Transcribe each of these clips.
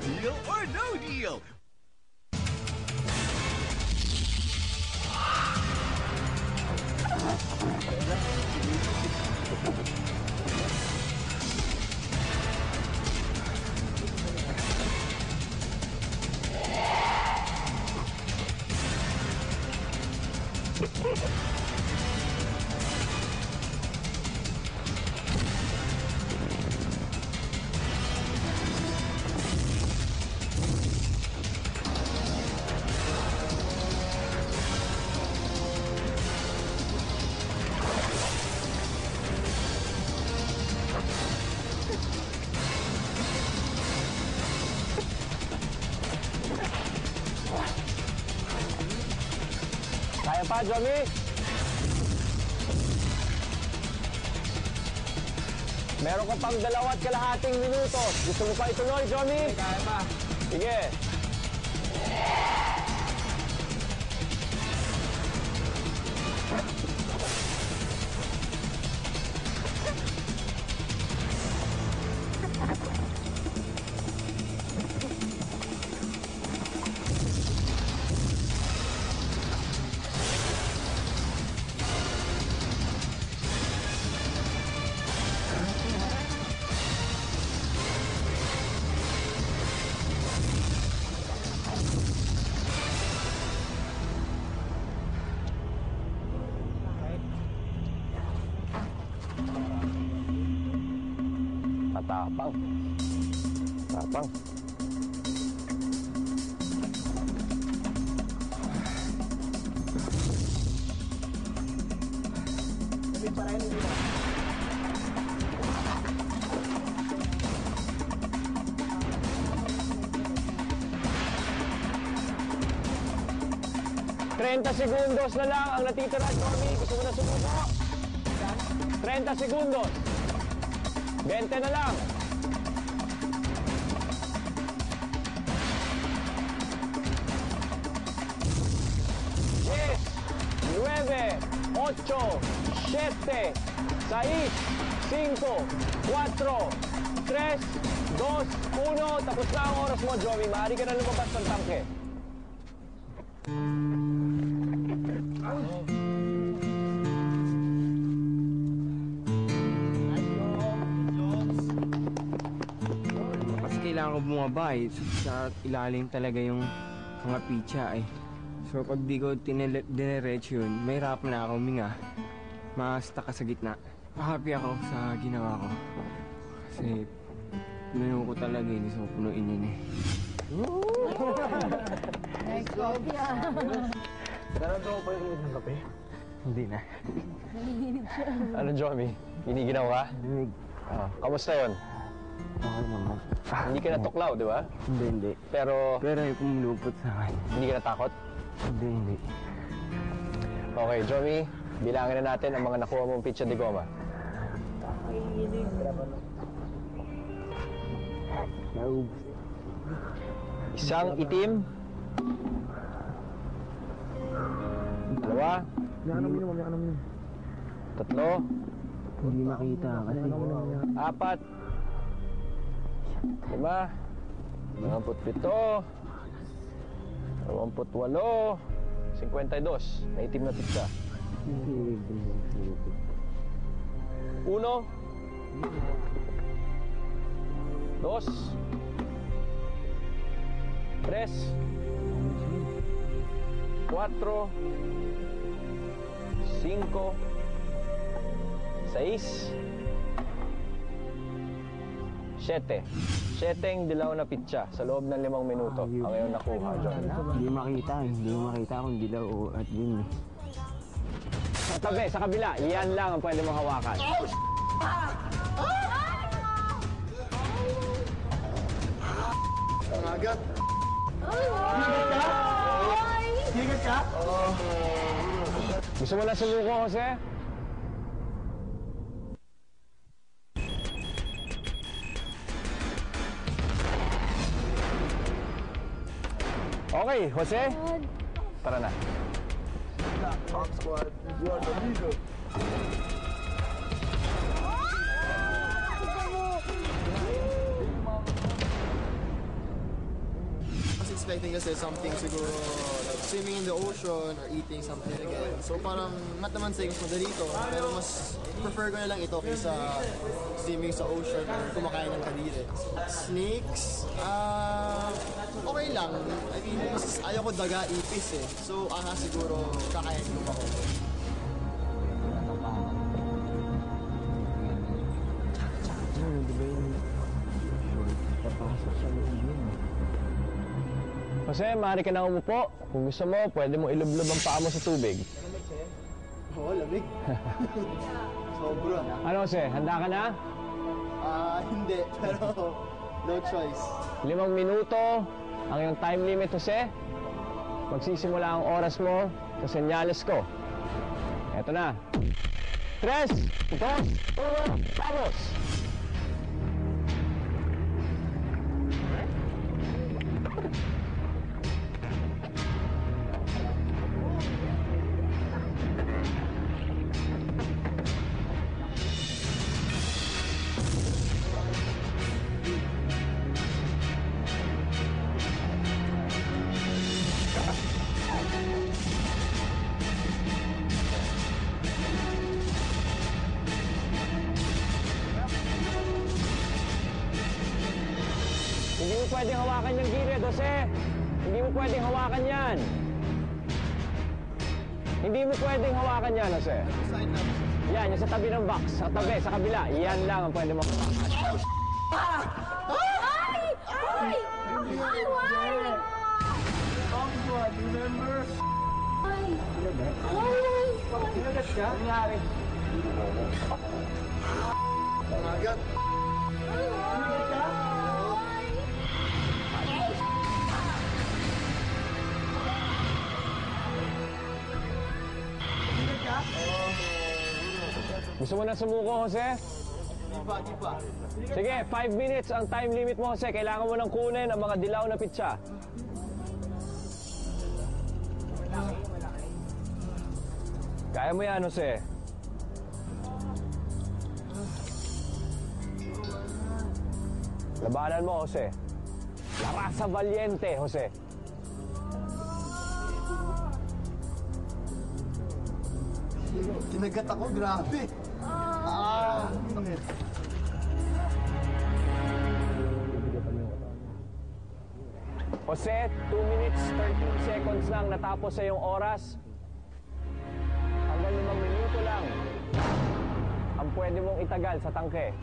Deal or No Deal. Kaya pa, Jomi? Meron ka pang 2.5 minuto. Gusto mo pa ituloy, Jomi? Kaya pa. Sige. Matapang. Matapang. Sabi pa rin dito. Segundos na lang ang natitira, Jomi. Gusto mo na sumuko? 30 segundos. 20 na lang. 10, 9, 8, 7, 6, 5, 4, 3, 2, 1. Tapos na ang oras mo, Jomi. Maaari ka na lumabas ng tangke. Kailangan ko bumaba eh. Sa ilalim talaga yung mga pitcha eh. So pag di ko dinerecho yun, may hirap na ako huminga. Ma-stuck ka sa gitna. Happy ako sa ginawa ko. Kasi pinuno ko talaga yun. Gusto ko punuin yun eh. Nice coffee ah. Narado pa yung ng kape? Hindi na. Nanginginig siya. Ano, Jomi? Giniginaw ka? Dinig. Kamusta yun? Okay naman. Hindi ka natuklaw, di ba? Hindi. Pero Pero yung pumulupot sa akin. hindi ka natakot? Hindi. Okay, Jomi, bilangin na natin ang mga nakuha mong pizza de goma. Naubos. Isang itim. Dalawa. Tatlo. Hindi makita kasi. 4. 5. 27. 28. 52. Na itim na pizza. 1. 2. 3. 4. 5. 6. 7. 7 dilaw na pizza sa loob ng 5 minuto. Ang iyong nakuha, John. Hindi makita kung dilaw o at yun eh. Sa tabi, sa kabila, yan lang ang pwede mong hawakan. Ang agat. Higat ka? Gusto mo na sumuko, Jose? Okay, Jose? Tara na. Top squad, you are the leader. expecting kasi something siguro like swimming in the ocean or eating something again. So parang not naman saying mas madali ito, pero mas prefer ko na lang ito kaysa swimming sa ocean or kumakain ng kadire. Snakes, okay lang. I mean, mas ayaw ko daga ipis eh. So siguro kakain ko ako. Jose, maaari ka na umupo. Kung gusto mo, pwede mo ilublob ang paa mo sa tubig. Oo, lamig. Sobra. Ano Jose, handa ka na? Hindi, pero no choice. 5 minuto ang iyong time limit, Jose. Magsisimula ang oras mo sa senyales ko. Eto na. 3, 2, 1, vamos! Hindi mo pwedeng hawakan yung gilid, Jose. Hindi mo pwedeng hawakan yan. Hindi mo pwedeng hawakan yan, Jose. Yan, yung sa tabi ng box. Sa tabi, sa kabila. Yan lang ang pwede mo. Ay! Ay! Why? Remember? Ay! Ay! Kinagat ka? Nangyari. Kinagat. Kinagat ka? Gusto mo na sumuko, Jose? Di pa. Sige, 5 minutes ang time limit mo, Jose. Kailangan mo nang kunin ang mga dilaw na pitsa. Kaya mo yan, Jose. Labanan mo, Jose. La raza valiente, Jose. Kinagat ako, grabe. Jose, 2 minutes, 13 seconds lang natapos sa iyong oras. Hanggang 5 minuto lang ang pwede mong itagal sa tangke.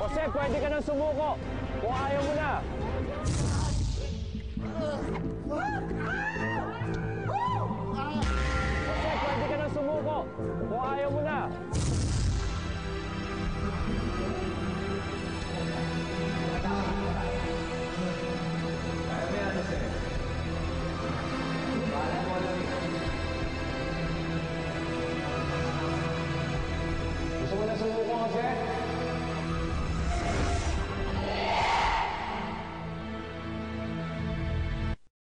Jose, pwede ka nang sumuko kung ayaw mo na.